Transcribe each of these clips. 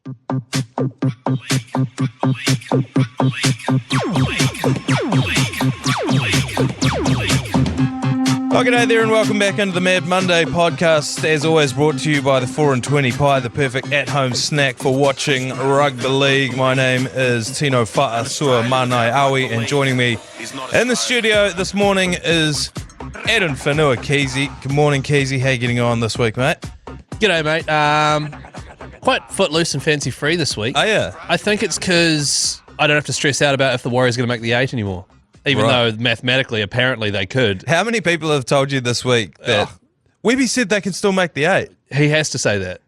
G'day there and welcome back into the Mad Monday podcast, as always brought to you by the 4 and 20 Pie, the perfect at-home snack for watching rugby league. My name is Tino Fa'asua Manaia, and joining me in the studio this morning is Adam Keyzie. Good morning, Keyzie. How you getting on this week, mate? G'day, mate. Quite footloose and fancy-free this week. Oh, yeah? I think it's because I don't have to stress out about if the Warriors are going to make the 8 anymore. Even though mathematically, apparently, they could. How many people have told you this week that Webby said they can still make the 8? He has to say that.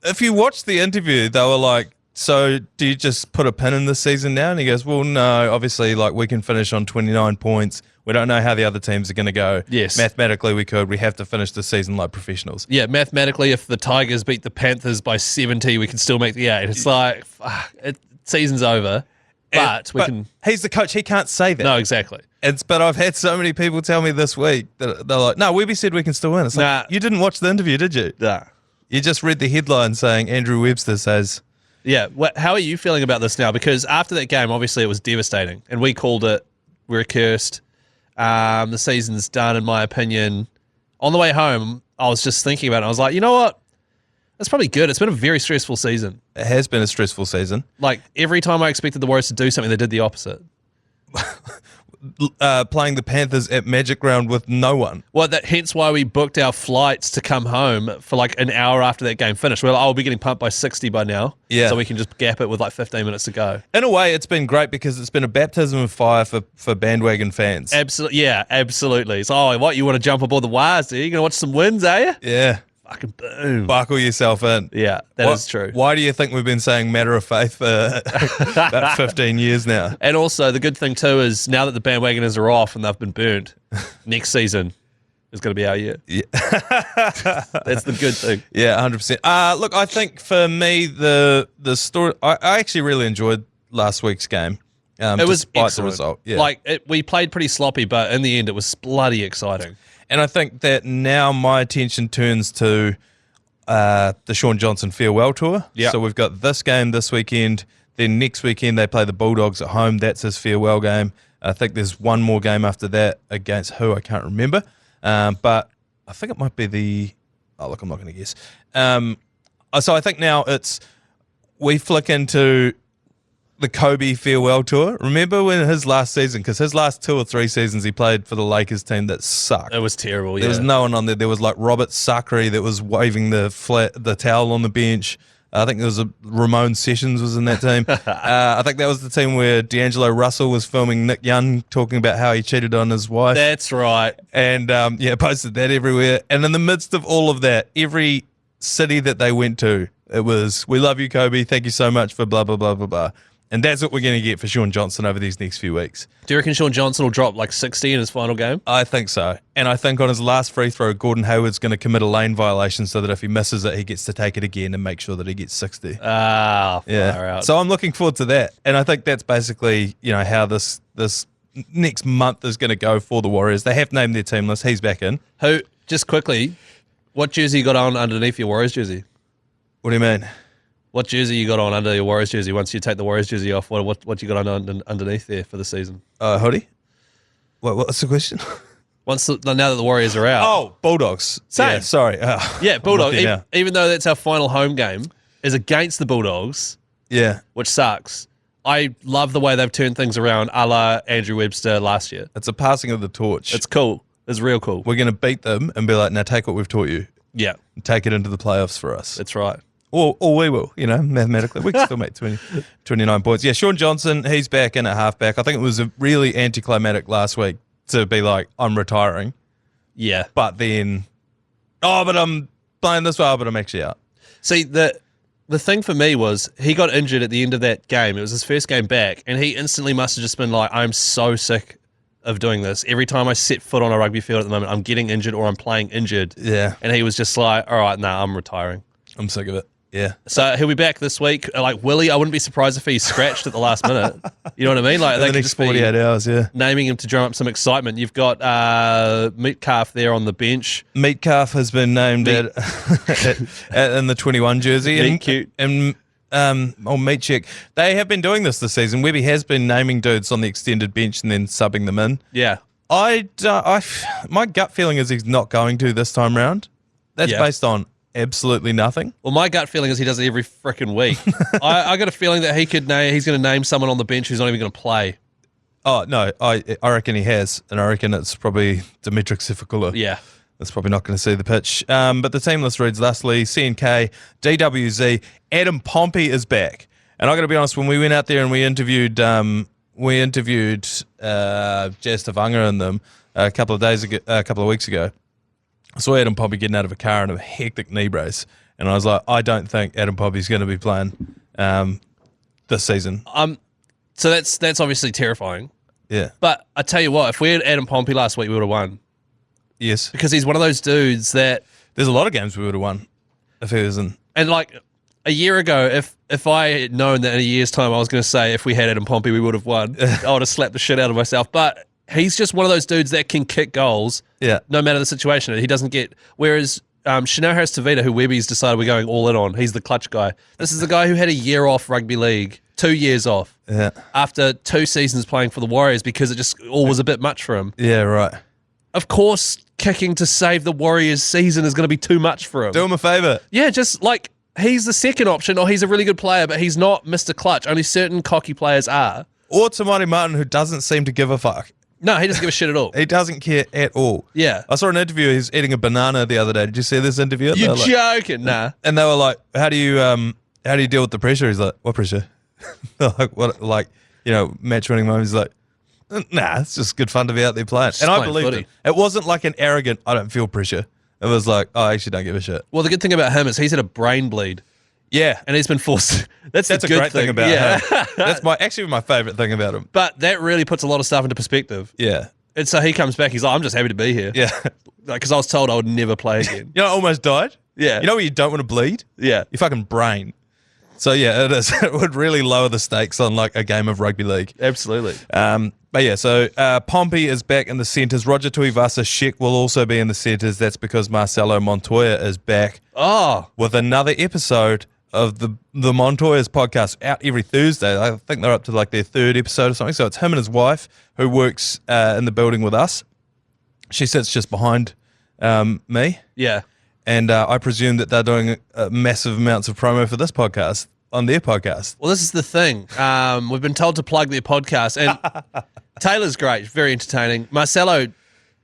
If you watched the interview, they were like, so do you just put a pin in this season now? And he goes, well, no, obviously, like we can finish on 29 points. We don't know how the other teams are going to go. Yes. Mathematically, we could. We have to finish the season like professionals. Yeah, mathematically, if the Tigers beat the Panthers by 70, we can still make the 8. It's like, season's over. But we can. He's the coach. He can't say that. No, exactly. But I've had so many people tell me this week that they're like, "No, Webby said we can still win." It's like, you didn't watch the interview, did you? Nah. You just read the headline saying Andrew Webster says. Yeah. How are you feeling about this now? Because after that game, obviously it was devastating, and we called it. We're cursed. The season's done, in my opinion. On the way home, I was just thinking about it. I was like, you know what? That's probably good. It's been a very stressful season. It has been a stressful season. Like, every time I expected the Warriors to do something, they did the opposite. Playing the Panthers at Magic Round with no one. Well, hence why we booked our flights to come home for like an hour after that game finished. We're like, I'll be getting pumped by 60 by now. Yeah. So we can just gap it with like 15 minutes to go. In a way, it's been great because it's been a baptism of fire for bandwagon fans. Absolutely. Yeah, absolutely. So, what, you want to jump aboard the wires, do you? You going to watch some wins, are you? Yeah. Fucking boom. Buckle yourself in. Yeah, that is true. Why do you think we've been saying matter of faith for about 15 years now? And also, the good thing too is now that the bandwagoners are off and they've been burnt, next season is going to be our year. Yeah. That's the good thing. Yeah, 100%. Look, I think for me, the story, I actually really enjoyed last week's game. It was despite excellent. The result. Yeah. We played pretty sloppy, but in the end, it was bloody exciting. And I think that now my attention turns to the Shaun Johnson farewell tour. Yep. So we've got this game this weekend. Then next weekend they play the Bulldogs at home. That's his farewell game. I think there's one more game after that against who, I can't remember. But I think it might be I'm not going to guess. So I think now we flick into the Kobe farewell tour. Remember when his last season, because his last 2 or 3 seasons he played for the Lakers team that sucked. It was terrible, There was no one on there. There was like Robert Sacre that was waving the towel on the bench. I think there was Ramon Sessions was in that team. I think that was the team where D'Angelo Russell was filming Nick Young talking about how he cheated on his wife. That's right. And posted that everywhere. And in the midst of all of that, every city that they went to, it was, "We love you, Kobe. Thank you so much for blah, blah, blah, blah, blah." And that's what we're going to get for Shaun Johnson over these next few weeks. Do you reckon Shaun Johnson will drop like 60 in his final game? I think so. And I think on his last free throw, Gordon Hayward's going to commit a lane violation so that if he misses it, he gets to take it again and make sure that he gets 60. Far out. So I'm looking forward to that. And I think that's basically, how this next month is going to go for the Warriors. They have named their team list. He's back in. Just quickly, what jersey you got on underneath your Warriors jersey? What do you mean? What jersey you got on under your Warriors jersey? Once you take the Warriors jersey off, what you got on underneath there for the season? Hoodie? What's the question? Now that the Warriors are out. Oh, Bulldogs. Same. Yeah, sorry. Yeah, Bulldogs. Even though that's our final home game, is against the Bulldogs. Yeah. Which sucks. I love the way they've turned things around a la Andrew Webster last year. It's a passing of the torch. It's cool. It's real cool. We're going to beat them and be like, now take what we've taught you. Yeah. And take it into the playoffs for us. That's right. Or we will, mathematically. We can still make 29 points. Yeah, Shaun Johnson, he's back in at halfback. I think it was a really anticlimactic last week to be like, I'm retiring. Yeah. But then, but I'm playing this well, but I'm actually out. See, the thing for me was he got injured at the end of that game. It was his first game back, and he instantly must have just been like, I'm so sick of doing this. Every time I set foot on a rugby field at the moment, I'm getting injured or I'm playing injured. Yeah. And he was just like, all right, I'm retiring. I'm sick of it. Yeah. So he'll be back this week. Like Willie, I wouldn't be surprised if he's scratched at the last minute. You know what I mean? Like they the next 48 hours, yeah. Naming him to drum up some excitement. You've got Metcalf there on the bench. Metcalf has been named in the 21 jersey. Cute. And meat check. They have been doing this season. Webby has been naming dudes on the extended bench and then subbing them in. Yeah. My gut feeling is he's not going to this time round. That's based on absolutely nothing. Well, my gut feeling is he does it every freaking week. I got a feeling that he's going to name someone on the bench who's not even going to play. Oh, no, I reckon he has, and I reckon it's probably Dimitri Sifakula. Yeah. That's probably not going to see the pitch. But the team list reads thusly: CNK, DWZ, Adam Pompey is back. And I got to be honest, when we went out there and we interviewed Jazz Tavanga and them a couple of weeks ago, I saw Adam Pompey getting out of a car in a hectic knee brace, and I was like, I don't think Adam Pompey's going to be playing this season. So that's obviously terrifying. Yeah. But I tell you what, if we had Adam Pompey last week, we would have won. Yes. Because he's one of those dudes that... There's a lot of games we would have won if he was in. And like a year ago, if I had known that in a year's time I was going to say if we had Adam Pompey, we would have won, I would have slapped the shit out of myself. But he's just one of those dudes that can kick goals no matter the situation. He doesn't get... Whereas Chanel Harris-Tavita, who Webby's decided we're going all in on, he's the clutch guy. This is the guy who had a year off rugby league, 2 years off, after 2 seasons playing for the Warriors because it just all was a bit much for him. Yeah, right. Of course, kicking to save the Warriors season is going to be too much for him. Do him a favour. Yeah, just like he's the second option, or he's a really good player, but he's not Mr. Clutch. Only certain cocky players are. Or Tamati Martin, who doesn't seem to give a fuck. No, he doesn't give a shit at all. He doesn't care at all. Yeah. I saw an interview. He's eating a banana the other day. Did you see this interview? You're joking, nah. And they were like, "How do you deal with the pressure?" He's like, "What pressure?" They're like, "What? Like, match winning moments?" He's like, "Nah, it's just good fun to be out there playing." And I believed it. It wasn't like an arrogant, "I don't feel pressure." It was like, "I actually don't give a shit." Well, the good thing about him is he's had a brain bleed. Yeah, and he's been forced. That's a great thing about him. That's actually my favorite thing about him. But that really puts a lot of stuff into perspective. Yeah. And so he comes back. He's like, "I'm just happy to be here." Yeah. Because I was told I would never play again. I almost died. Yeah. You know where you don't want to bleed? Yeah. Your fucking brain. So yeah, it is. It would really lower the stakes on like a game of rugby league. Absolutely. But yeah, so Pompey is back in the centres. Roger Tuivasa Sheck will also be in the centres. That's because Marcelo Montoya is back. With another episode of the Montoya's podcast out every Thursday. I think they're up to like their 3rd episode or something. So it's him and his wife who works in the building with us. She sits just behind me. Yeah. And I presume that they're doing massive amounts of promo for this podcast on their podcast. Well, this is the thing. We've been told to plug their podcast. And Taylor's great, very entertaining. Marcelo,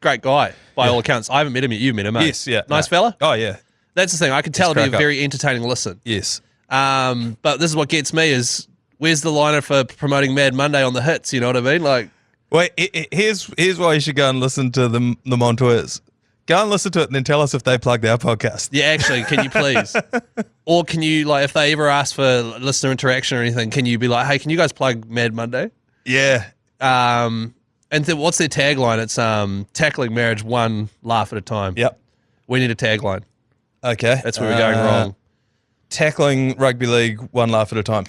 great guy, by all accounts. I haven't met him yet. You've met him, eh? Yes, yeah. Nice fella? Oh, yeah. That's the thing. I can tell it'll be a very entertaining listen. Yes. But this is what gets me is, where's the liner for promoting Mad Monday on the hits? You know what I mean? Like, wait, here's why you should go and listen to the Montoyas. Go and listen to it and then tell us if they plugged our podcast. Yeah, actually, can you please? Or can you, like, if they ever ask for listener interaction or anything, can you be like, "Hey, can you guys plug Mad Monday?" Yeah. And what's their tagline? It's tackling marriage one laugh at a time. Yep. We need a tagline. Okay. That's where we're going wrong. Tackling rugby league one laugh at a time.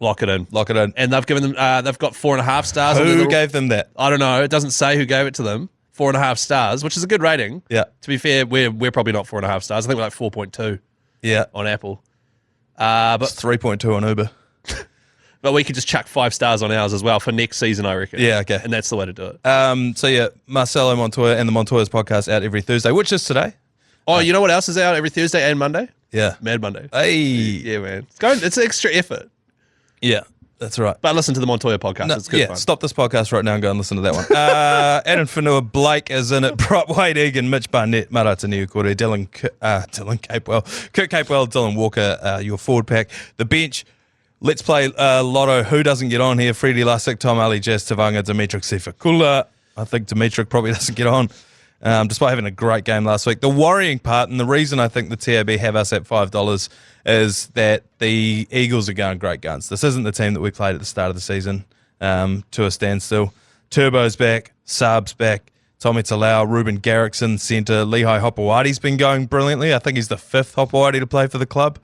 Lock it in. Lock it in. And they've given them, they've got 4.5 stars. Who gave them that? I don't know. It doesn't say who gave it to them. 4.5 stars, which is a good rating. Yeah. To be fair, we're probably not 4.5 stars. I think we're like 4.2. Yeah. On Apple. But it's 3.2 on Uber. But we could just chuck 5 stars on ours as well for next season, I reckon. Yeah, okay. And that's the way to do it. So yeah, Marcelo Montoya and the Montoya's podcast out every Thursday, which is today. Oh, you know what else is out every Thursday and Monday? Yeah. Mad Monday. Hey. Yeah, man. It's extra effort. Yeah, that's right. But listen to the Montoya podcast. It's good fun. Stop this podcast right now and go and listen to that one. Adam Whenua Blake is in it. Prop Wade Egan, Mitch Barnett, Marata Niukore, Dylan Capewell, Kurt Capewell, Dylan Walker, your forward pack. The bench, let's play Lotto. Who doesn't get on here? Freddie Lussick, Tom Ali, Jazz Tavanga, Dimitri Sifakula. I think Dimitri probably doesn't get on. Despite having a great game last week. The worrying part, and the reason I think the TAB have us at $5 is that the Eagles are going great guns. This isn't the team that we played at the start of the season to a standstill. Turbo's back, Saab's back, Tommy Talau, Ruben Garrickson, centre, Lehigh Hopewadi's been going brilliantly. I think he's the 5th Hopewadi to play for the club.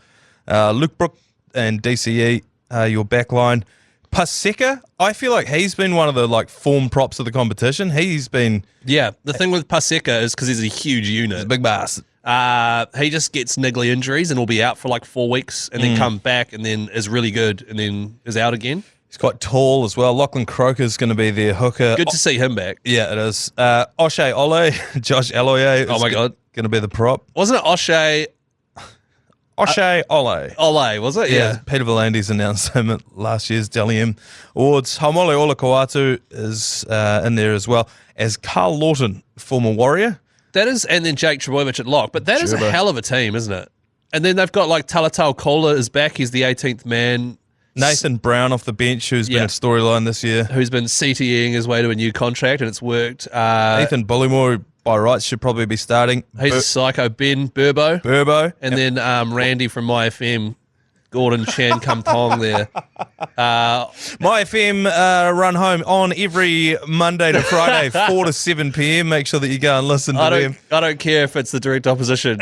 Luke Brook and DCE, your back line. Paseka, I feel like he's been one of the form props of the competition. He's been... Yeah, the thing with Paseka is because he's a huge unit. He's a big bass. He just gets niggly injuries and will be out for like 4 weeks and then come back and then is really good and then is out again. He's quite tall as well. Lachlan Croker's going to be their hooker. Good to see him back. Yeah, it is. O'Shea Ole, Josh Aloye. Oh my God. Going to be the prop. Wasn't it O'Shea? O'Shea Ole. Ole, was it? Yeah. Peter Volandes announced him at last year's Dally M Awards. Haumole Olakauatu is in there as well as Carl Lawton, former Warrior. That is, and then Jake Trebojevic at lock. But that is a hell of a team, isn't it? And then they've got like Talatau Kola is back. He's the 18th man. Nathan Brown off the bench, who's been a storyline this year. Who's been CTEing his way to a new contract, and it's worked. Ethan Bullymore, by rights, should probably be starting. He's a psycho. Ben Burbo. And then Randy from MyFM, Gordon Chan Kamtong there. MyFM run home on every Monday to Friday, 4 to 7 p.m. Make sure that you go and listen to them. I don't care if it's the direct opposition.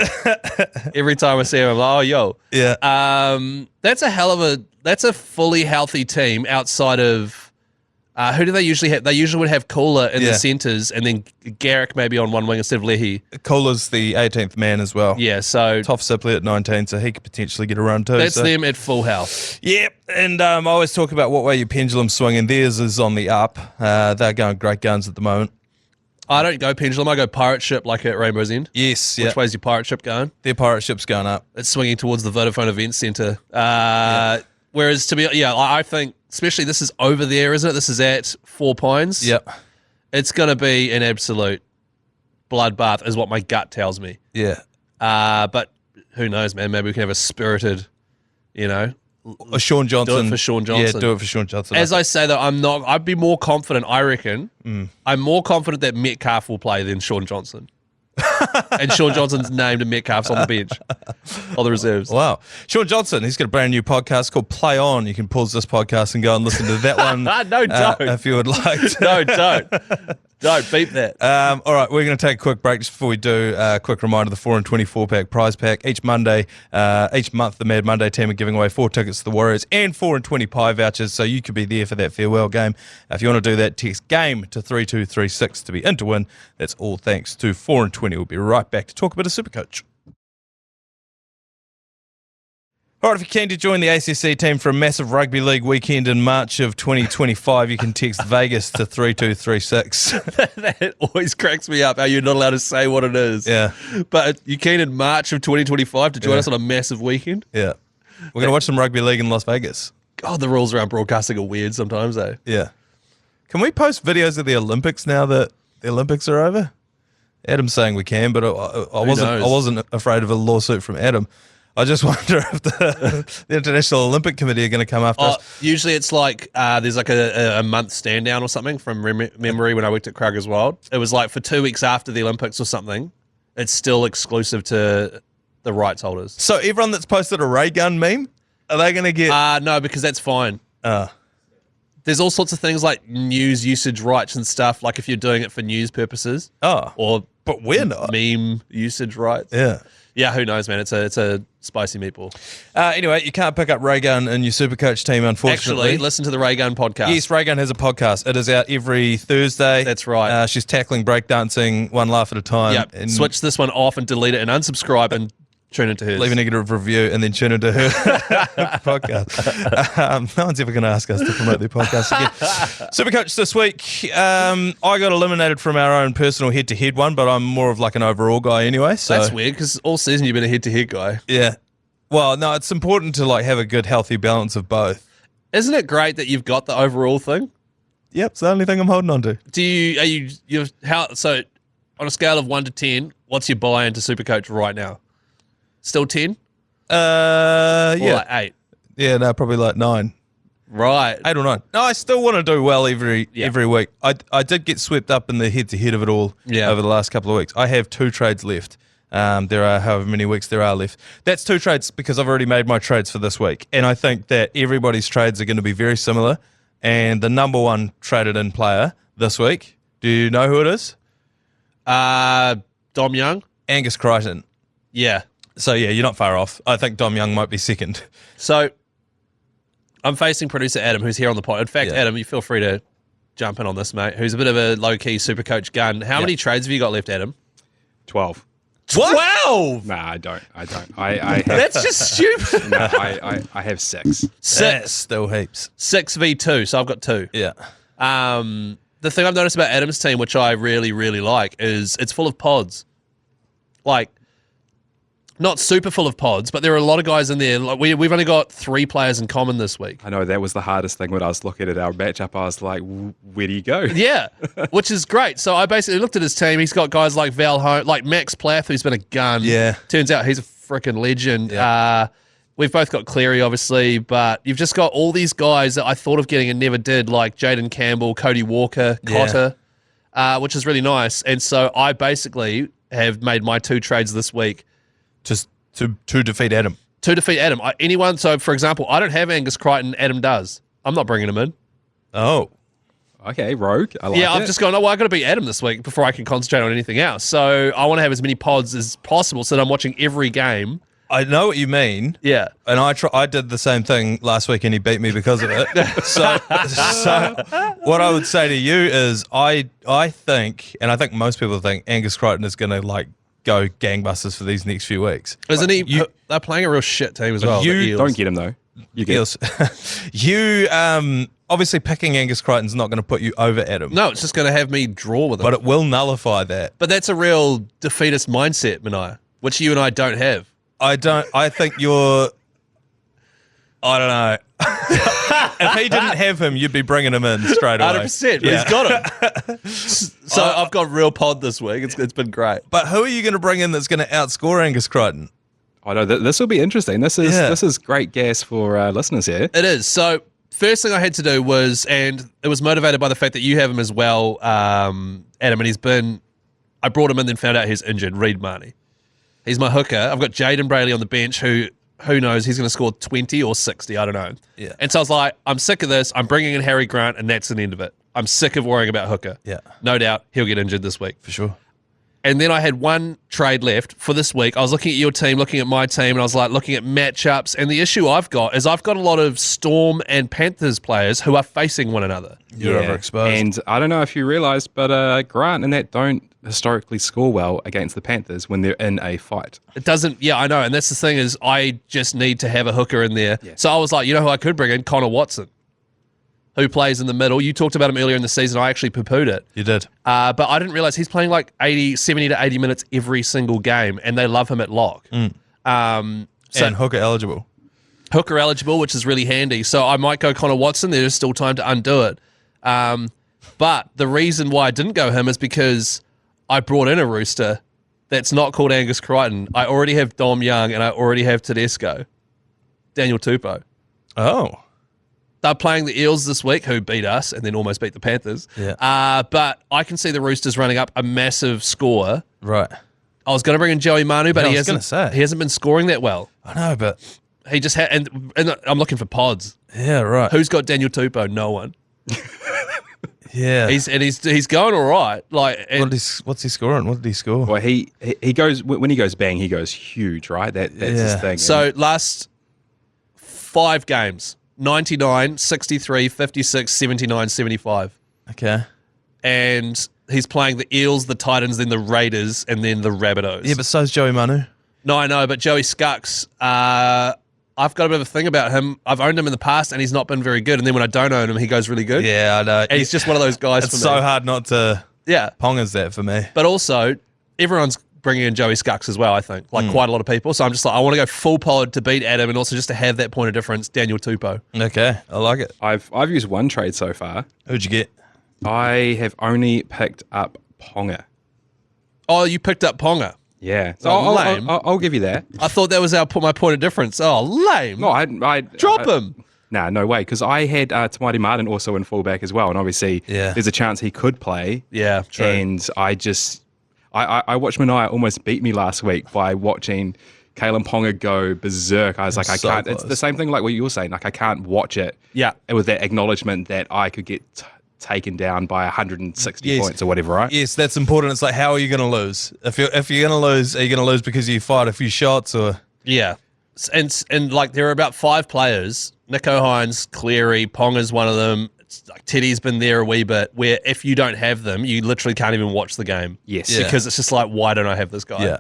Every time I see him, I'm like, oh, yo. Yeah. That's a fully healthy team outside of who do they usually have? They usually would have Kohler in the centres and then Garrick maybe on one wing instead of Leahy. Kohler's the 18th man as well. Yeah, so Toff Sipley at 19, so he could potentially get a run too. That's them at full health. Yep, and I always talk about what way your pendulum's swinging. Theirs is on the up. They're going great guns at the moment. I don't go pendulum. I go pirate ship like at Rainbow's End. Yes. Which way's your pirate ship going? Their pirate ship's going up. It's swinging towards the Vodafone Events Centre. Whereas I think, especially this is over there, isn't it? This is at Four Pines. Yep. It's going to be an absolute bloodbath is what my gut tells me. Yeah. But who knows, man? Maybe we can have a spirited, Sean Johnson. Do it for Sean Johnson. Yeah, do it for Sean Johnson. As I say, though, I'd be more confident, I reckon. I'm more confident that Metcalf will play than Sean Johnson. And Sean Johnson's named and Metcalf's on the bench. All the reserves. Wow. Sean Johnson, he's got a brand new podcast called Play On. You can pause this podcast and go and listen to that one. No, don't. If you would like to. No, don't. Don't beep that. All right, we're going to take a quick break just before we do. A quick reminder, the 4 and 24 pack prize pack. Each month, the Mad Monday team are giving away 4 tickets to the Warriors and 4 and 20 pie vouchers, so you could be there for that farewell game. If you want to do that, text GAME to 3236 to be in to win. That's all thanks to 4 and 20. We'll be right back to talk a bit of Supercoach. All right, if you're keen to join the ACC team for a massive rugby league weekend in March of 2025, you can text Vegas to 3236. That always cracks me up how you're not allowed to say what it is. Yeah. But you're keen in March of 2025 to join us on a massive weekend? Yeah. We're going to watch some rugby league in Las Vegas. God, the rules around broadcasting are weird sometimes, eh? Yeah. Can we post videos of the Olympics now that the Olympics are over? Adam's saying we can, but I wasn't afraid of a lawsuit from Adam. I just wonder if the International Olympic Committee are going to come after us. Usually it's like there's like a month stand down or something from memory when I worked at Kruger's World. It was like for 2 weeks after the Olympics or something. It's still exclusive to the rights holders. So everyone that's posted a ray gun meme, are they going to get... No, because that's fine. There's all sorts of things like news usage rights and stuff, like if you're doing it for news purposes. But we're not. Meme usage rights. Yeah. Yeah, who knows, man? It's a spicy meatball. Anyway, you can't pick up Raygun in your Supercoach team, unfortunately. Actually, listen to the Raygun podcast. Yes, Raygun has a podcast. It is out every Thursday. That's right. She's tackling breakdancing one laugh at a time. Yep. And switch this one off and delete it and unsubscribe and tune into hers. Leave a negative review and then tune into her podcast. No one's ever going to ask us to promote their podcast again. Supercoach this week, I got eliminated from our own personal head-to-head one, but I'm more of like an overall guy anyway. So that's weird because all season you've been a head-to-head guy. Yeah. Well, no, it's important to like have a good, healthy balance of both. Isn't it great that you've got the overall thing? Yep, it's the only thing I'm holding on to. So on a scale of 1 to 10, what's your buy into Supercoach right now? Still 10? Yeah. Like 8? Yeah, no, probably like 9. Right. 8 or 9. No, I still want to do well every week. I did get swept up in the head-to-head of it all over the last couple of weeks. I have 2 trades left. There are however many weeks there are left. That's 2 trades because I've already made my trades for this week. And I think that everybody's trades are going to be very similar. And the number 1 traded in player this week, do you know who it is? Dom Young? Angus Crichton. Yeah. So, yeah, you're not far off. I think Dom Young might be second. So, I'm facing producer Adam, who's here on the pod. In fact, Adam, you feel free to jump in on this, mate, who's a bit of a low-key Supercoach gun. How many trades have you got left, Adam? 12. What? 12. Nah, I don't. I have, That's just stupid. no, I have 6. That's 6. still heaps. 6v2, so I've got 2. Yeah. The thing I've noticed about Adam's team, which I really, really like, is it's full of pods. Like, not super full of pods, but there are a lot of guys in there. Like we've only got 3 players in common this week. I know that was the hardest thing when I was looking at our matchup. I was like, where do you go? Yeah, which is great. So I basically looked at his team. He's got guys like like Max Plath, who's been a gun. Yeah. Turns out he's a freaking legend. Yeah. We've both got Cleary, obviously, but you've just got all these guys that I thought of getting and never did, like Jaden Campbell, Cody Walker, Cotter, which is really nice. And so I basically have made my 2 trades this week. Just to defeat Adam. To defeat Adam. So, for example, I don't have Angus Crichton. Adam does. I'm not bringing him in. Oh. Okay, rogue. I like it. I'm just going, I got to beat Adam this week before I can concentrate on anything else. So I want to have as many pods as possible so that I'm watching every game. I know what you mean. Yeah. And I did the same thing last week and he beat me because of it. so what I would say to you is I think, and I think most people think, Angus Crichton is going to go gangbusters for these next few weeks. Isn't he? They're playing a real shit team as well. You the Eels. Don't get him though. You get Eels. You obviously picking Angus Crichton's not going to put you over Adam. No, it's just going to have me draw with him. But it will nullify that. But that's a real defeatist mindset, Manaia, which you and I don't have. I think you're, I don't know. If he didn't have him, you'd be bringing him in straight away. 100%. But he's got him. So I've got real pod this week. It's been great. But who are you going to bring in that's going to outscore Angus Crichton? I know this will be interesting. This is great gas for listeners here. It is. So first thing I had to do was, and it was motivated by the fact that you have him as well, Adam, and I brought him in, then found out he's injured. Reed Marnie. He's my hooker. I've got Jaden Brayley on the bench who knows, he's going to score 20 or 60, I don't know. Yeah. And so I was like, I'm sick of this. I'm bringing in Harry Grant, and that's the end of it. I'm sick of worrying about hooker. Yeah. No doubt he'll get injured this week. For sure. And then I had one trade left for this week. I was looking at your team, looking at my team, and I was like looking at matchups. And the issue I've got is I've got a lot of Storm and Panthers players who are facing one another. You're overexposed. And I don't know if you realised, but Grant and that don't historically score well against the Panthers when they're in a fight. It doesn't, yeah, I know. And that's the thing is I just need to have a hooker in there. Yeah. So I was like, you know who I could bring in? Connor Watson, who plays in the middle. You talked about him earlier in the season. I actually poo-pooed it. You did. But I didn't realize he's playing like 70 to 80 minutes every single game, and they love him at lock. And hooker eligible. Hooker eligible, which is really handy. So I might go Connor Watson. There's still time to undo it. But the reason why I didn't go him is because I brought in a rooster that's not called Angus Crichton. I already have Dom Young, and I already have Tedesco. Daniel Tupou. Oh. They're playing the Eels this week, who beat us and then almost beat the Panthers. Yeah. But I can see the Roosters running up a massive score. Right. I was going to bring in Joey Manu, but he hasn't been scoring that well. I know, but He just had, and I'm looking for pods. yeah, right. Who's got Daniel Tupou? No one. Yeah. He's going all right. What's he scoring? What did he score? Well, he goes when he goes bang, he goes huge, right? That's his thing. So last 5 games, 99, 63, 56, 79, 75. Okay. And he's playing the Eels, the Titans, then the Raiders, and then the Rabbitohs. Yeah, but so's Joey Manu. No, I know, but Joey Scux, I've got a bit of a thing about him. I've owned him in the past, and he's not been very good. And then when I don't own him, he goes really good. Yeah, I know. And he's just one of those guys It's for me. so hard not to Yeah. pongers that for me. But also, everyone's bringing in Joey Scux as well, I think. Quite a lot of people. So I'm just like, I want to go full pod to beat Adam and also just to have that point of difference, Daniel Tupou. Okay, I like it. I've used one trade so far. Who'd you get? I have only picked up Ponga. Oh, you picked up Ponga. Yeah, so Oh, lame. I'll give you that. I thought that was my point of difference. Oh, lame. No, I Drop him. Nah, no way. Because I had Tamati Martin also in fullback as well, and obviously there's a chance he could play. Yeah, true. And I watched Manaia almost beat me last week by watching Kalen Ponga go berserk. I was like, I so can't. close. It's the same thing like what you were saying. Like I can't watch it. Yeah. With that acknowledgement that I could get taken down by 160 points or whatever, right? Yes, that's important. It's like, how are you going to lose? If you're going to lose, are you going to lose because you fired a few shots or? Yeah. And like there are about 5 players, Nico Hines, Cleary, Ponga's one of them. It's like Teddy's been there a wee bit where if you don't have them, you literally can't even watch the game. Yes. Yeah. Because it's just like, why don't I have this guy? Yeah.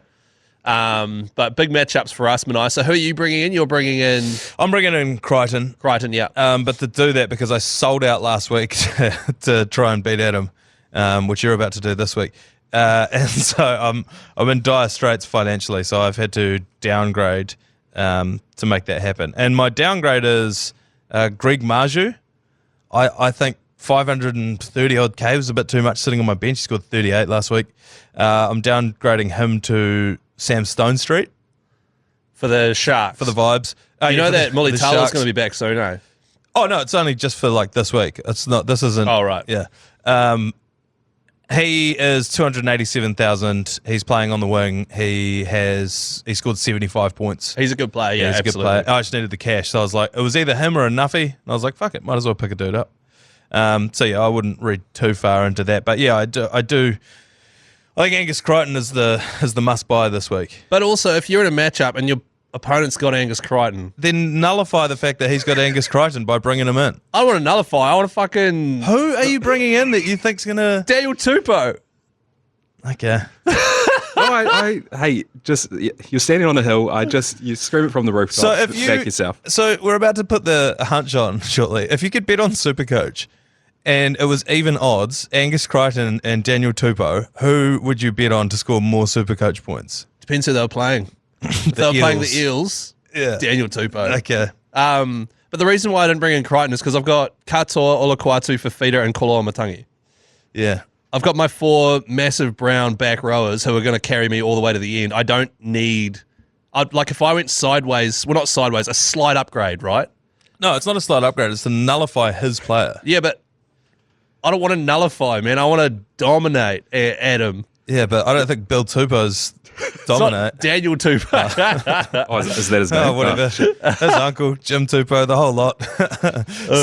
But big matchups for us, Manaia. So who are you bringing in? You're bringing in I'm bringing in Crichton. Crichton, yeah. But to do that, because I sold out last week to try and beat Adam, which you're about to do this week. And so I'm in dire straits financially, so I've had to downgrade to make that happen. And my downgrade is Greg Marju. I think 530 odd K was a bit too much sitting on my bench. He scored 38 last week. I'm downgrading him to Sam Stone Street For the Sharks. for the vibes. You know that Mully the Taylor's Sharks. going to be back soon, eh? Oh no, it's only just for like this week. It's not. This isn't. Oh, right. Yeah. He is 287,000. He's playing on the wing. He scored 75 points. He's a good player, yeah, He's a good absolutely. player. I just needed the cash, so I was like, it was either him or a Nuffy, and I was like, fuck it, might as well pick a dude up. So yeah, I wouldn't read too far into that, but yeah, I do. I think Angus Crichton is the must buy this week. But also, if you're in a matchup and your opponent's got Angus Crichton, Then nullify the fact that he's got Angus Crichton by bringing him in. I want to nullify. I want to fucking Who are you bringing in that you think's gonna? Daniel Tupou. Okay. Hey, just you're standing on a hill. You scream it from the rooftop. So if you back yourself. So we're about to put the hunch on shortly. If you could bet on Supercoach, and it was even odds, Angus Crichton and Daniel Tupou, who would you bet on to score more Supercoach points? Depends who they were playing. If they were playing the Eels, Yeah. Daniel Tupou. Okay. But the reason why I didn't bring in Crichton is because I've got Katoa, Olakwatu, Fafita, and Koloa Matangi. Yeah. I've got my 4 massive brown back rowers who are going to carry me all the way to the end. I don't need... like if I went sideways... Well, not sideways, a slight upgrade, right? No, it's not a slight upgrade. It's to nullify his player. Yeah, but I don't want to nullify, man. I want to dominate Adam. Yeah, but I don't think Bill Tupou's It's dominate. not Daniel Tupou. Oh, is that his name? Oh, whatever. His uncle, Jim Tupou, the whole lot.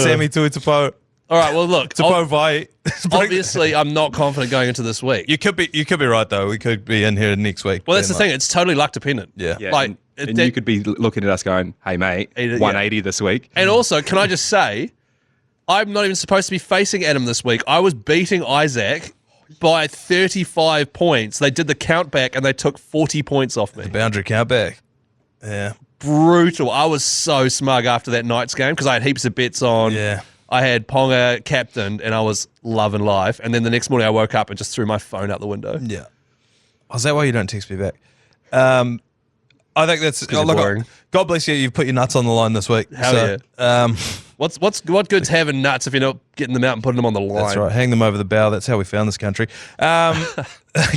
Sammy Tui Tupou. All right, well, look. Tupou Vai. Obviously, I'm not confident going into this week. You could be right though. We could be in here next week. Well, that's the being thing. It's totally luck dependent. Yeah. Yeah, Like, and you could be looking at us going, "Hey, mate, Yeah. 180 this week." And also, can I just say, I'm not even supposed to be facing Adam this week. I was beating Isaac by 35 points. They did the count back and they took 40 points off me. boundary count back. Yeah. Brutal. I was so smug after that Knights game because I had heaps of bets on. Yeah. I had Ponga captained and I was loving life. And then the next morning I woke up and just threw my phone out the window. Yeah. Oh, is that why you don't text me back? I think that's you're boring. God bless you. You've put your nuts on the line this week. Hell yeah. What good's having nuts if you're not getting them out and putting them on the line? That's right. Hang them over the bow. That's how we found this country.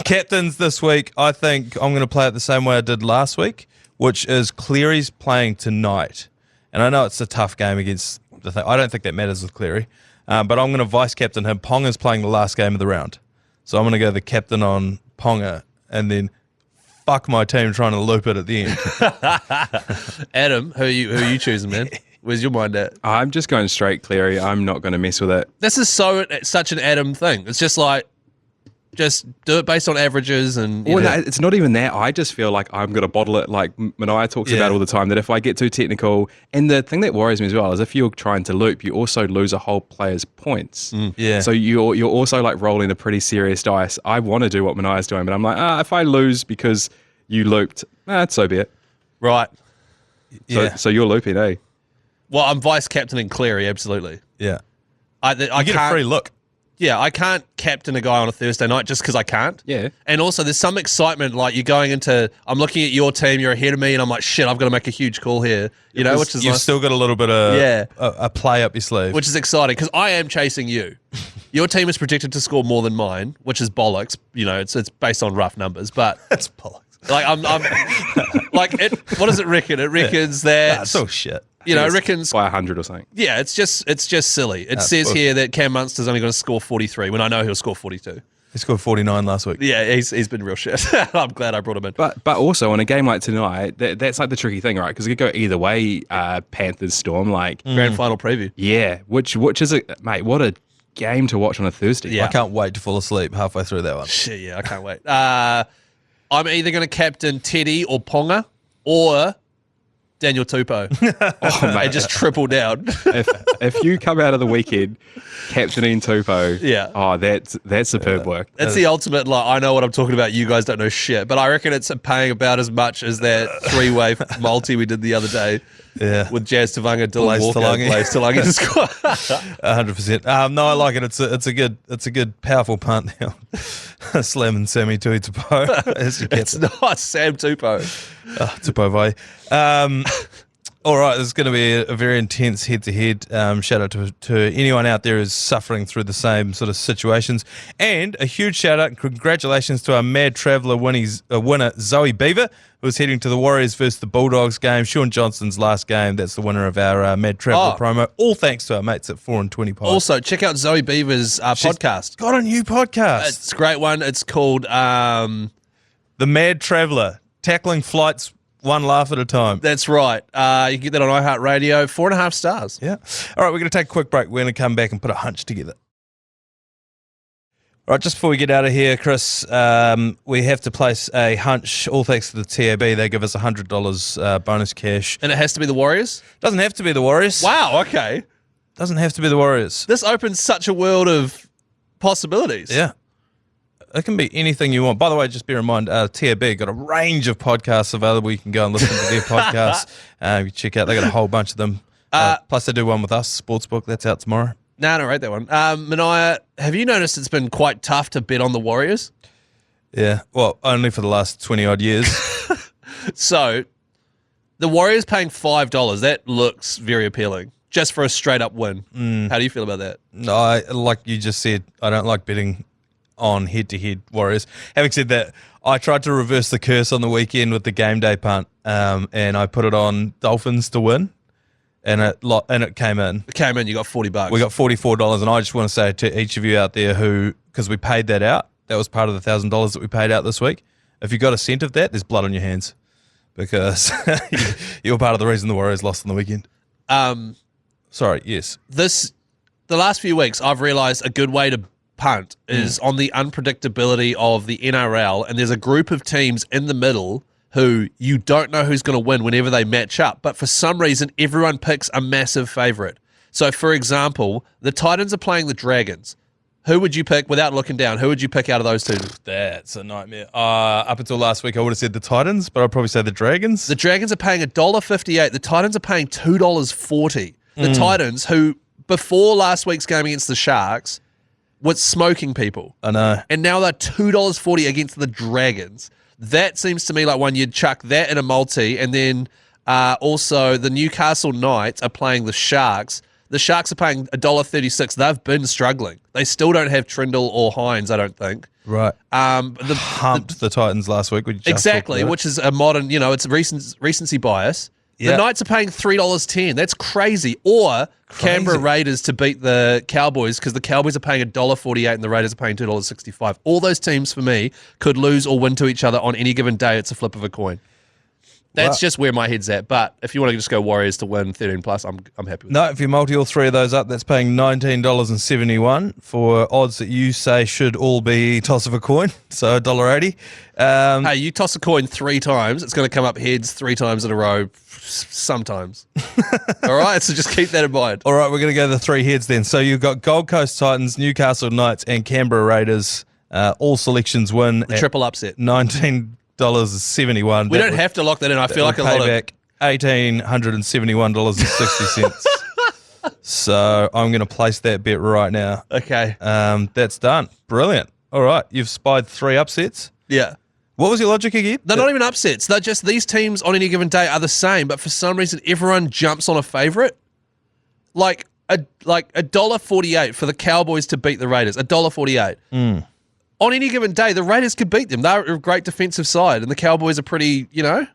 Captains this week, I think I'm going to play it the same way I did last week, which is Cleary's playing tonight. And I know it's a tough game against the thing. I don't think that matters with Cleary. But I'm going to vice captain him. Ponga's playing the last game of the round. So I'm going to go the captain on Ponga and then fuck my team trying to loop it at the end. Adam, who are you choosing, man? Where's your mind at? I'm just going straight Cleary. I'm not going to mess with it. This is such an Adam thing. It's just like, just do it based on averages and. Well, no, it's not even that. I just feel like I'm going to bottle it. Like Manaia talks about all the time, that if I get too technical, and the thing that worries me as well is if you're trying to loop, you also lose a whole player's points. Yeah. So you're also like rolling a pretty serious dice. I want to do what Manaia's doing, but I'm like, if I lose because you looped, so be it. Right. So you're looping, eh? Well, I'm vice captaining Cleary, absolutely. Yeah. I You get can't, a free look. Yeah, I can't captain a guy on a Thursday night just because I can't. Yeah. And also, there's some excitement, like you're going into, I'm looking at your team, you're ahead of me, and I'm like, shit, I've got to make a huge call here. You know, which is You've nice, still got a little bit of Yeah. a play up your sleeve. which is exciting because I am chasing you. Your team is predicted to score more than mine, which is bollocks. You know, it's based on rough numbers, but That's bollocks. like I'm like it. What does it reckon? It reckons that That's all shit. you know, it reckons. By 100 or something. Yeah, it's just silly. It says bullshit. here that Cam Munster's only going to score 43 when I know he'll score 42. He scored 49 last week. Yeah, he's been real shit. I'm glad I brought him in. But also in a game like tonight, that's like the tricky thing, right? Because it could go either way. Panthers Storm, like Grand final preview. yeah, which is mate, what a game to watch on a Thursday. Yeah. I can't wait to fall asleep halfway through that one. Shit, yeah, I can't wait. I'm either going to captain Teddy or Ponga, or Daniel Tupou. Oh, mate. And just triple down. If you come out of the weekend captaining Tupou, Yeah. oh, that's superb work. That's the ultimate, like, I know what I'm talking about, you guys don't know shit. But I reckon it's paying about as much as that three-way multi we did the other day. Yeah. With Jazz Tavanga, Dylan Blaze Walker, Talangi. Blaze Talangi to score. 100%. No, I like it. It's a good powerful punt now. Slamming Sammy Tui Tupou as you It's not Sam Tupou. Tupou vai. All right, this is going to be a very intense head-to-head. Shout out to anyone out there who's suffering through the same sort of situations. And a huge shout-out and congratulations to our Mad Traveller winner, Zoe Beaver, who is heading to the Warriors versus the Bulldogs game. Sean Johnson's last game. That's the winner of our Mad Traveller promo. All thanks to our mates at 4 and 20 Pod. Also, check out Zoe Beaver's podcast. Got a new podcast. It's a great one. It's called The Mad Traveller, tackling flights one laugh at a time. That's right. You can get that on iHeartRadio. 4.5 stars. Yeah. All right, we're going to take a quick break. We're going to come back and put a hunch together. All right, just before we get out of here, Chris, we have to place a hunch. All thanks to the TAB. They give us $100 bonus cash. And it has to be the Warriors? Doesn't have to be the Warriors. Wow, okay. Doesn't have to be the Warriors. This opens such a world of possibilities. Yeah. It can be anything you want. By the way, just bear in mind, TAB got a range of podcasts available. You can go and listen to their podcasts. You check out. They got a whole bunch of them. Plus, they do one with us, Sportsbook. That's out tomorrow. No, I don't rate that one. Manaia, have you noticed it's been quite tough to bet on the Warriors? Yeah. Well, only for the last 20-odd years. So, the Warriors paying $5, that looks very appealing. Just for a straight-up win. How do you feel about that? No, like you just said, I don't like betting on head-to-head Warriors. Having said that, I tried to reverse the curse on the weekend with the game day punt, and I put it on Dolphins to win, and it came in. It came in, you got $40. We got $44, and I just want to say to each of you out there because we paid that out, that was part of the $1,000 that we paid out this week. If you got a cent of that, there's blood on your hands because you're part of the reason the Warriors lost on the weekend. Sorry, yes. The last few weeks, I've realised a good way to punt is on the unpredictability of the NRL, and there's a group of teams in the middle who you don't know who's going to win whenever they match up, but for some reason everyone picks a massive favourite. So for example, the Titans are playing the Dragons. Who would you pick without looking down? Who would you pick out of those two? That's a nightmare. Up until last week I would have said the Titans, but I'd probably say the Dragons. The Dragons are paying $1.58. The Titans are paying $2.40. The Titans, who before last week's game against the Sharks was smoking people. I know. And now they're $2.40 against the Dragons. That seems to me like one you'd chuck that in a multi. And then also the Newcastle Knights are playing the Sharks. The Sharks are paying $1.36. They've been struggling. They still don't have Trindle or Hines, I don't think. Right. Humped the Titans last week. Exactly, which is a modern, it's a recency bias. Yeah. The Knights are paying $3.10. That's crazy. Or Canberra Raiders to beat the Cowboys because the Cowboys are paying $1.48 and the Raiders are paying $2.65. All those teams for me could lose or win to each other on any given day. It's a flip of a coin. That's just where my head's at. But if you want to just go Warriors to win 13 plus, I'm happy with that. No, if you multi all three of those up, that's paying $19.71 for odds that you say should all be toss of a coin. So $1.80. Hey, you toss a coin 3 times, it's going to come up heads 3 times in a row, sometimes. All right, so just keep that in mind. All right, we're going to go the 3 heads then. So you've got Gold Coast Titans, Newcastle Knights, and Canberra Raiders. All selections win. The triple upset. $19.71. We don't have to lock that in. I feel like a lot of payback $1,871.60. So I'm going to place that bet right now. Okay. That's done. Brilliant. All right, you've spied 3 upsets. Yeah. What was your logic again? They're not even upsets. They're just these teams on any given day are the same, but for some reason everyone jumps on a favourite. Like $1.48 for the Cowboys to beat the Raiders. $1.48. On any given day, the Raiders could beat them. They're a great defensive side, and the Cowboys are pretty, Yeah.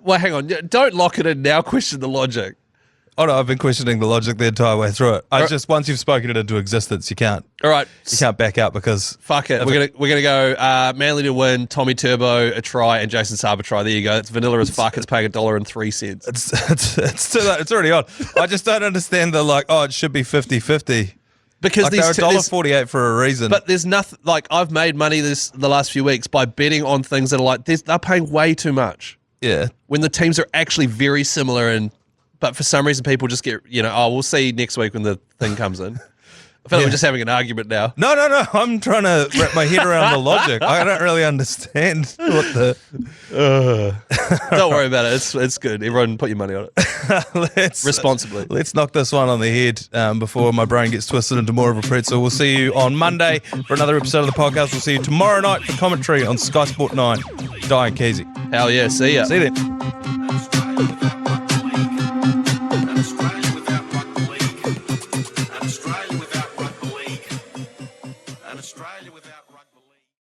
Well, hang on. Don't lock it in now. Question the logic. Oh no, I've been questioning the logic the entire way through it. Once you've spoken it into existence, you can't. All right. You can't back out because fuck it. We're gonna go Manly to win, Tommy Turbo a try, and Jason Saab a try. There you go. It's vanilla as fuck. It's paying $1.03. It's too late. It's already on. I just don't understand the it should be 50-50. Because they're $1.48 for a reason. But there's nothing I've made money the last few weeks by betting on things that are they're paying way too much. Yeah. when the teams are actually very similar, but for some reason people just get, we'll see next week when the thing comes in. I feel like we're just having an argument now. No. I'm trying to wrap my head around the logic. I don't really understand what the. Don't worry about it. It's good. Everyone put your money on it. Responsibly. Let's knock this one on the head before my brain gets twisted into more of a pretzel. We'll see you on Monday for another episode of the podcast. We'll see you tomorrow night for commentary on Sky Sport 9. Di and Keyzie. Hell yeah. See ya. See you then.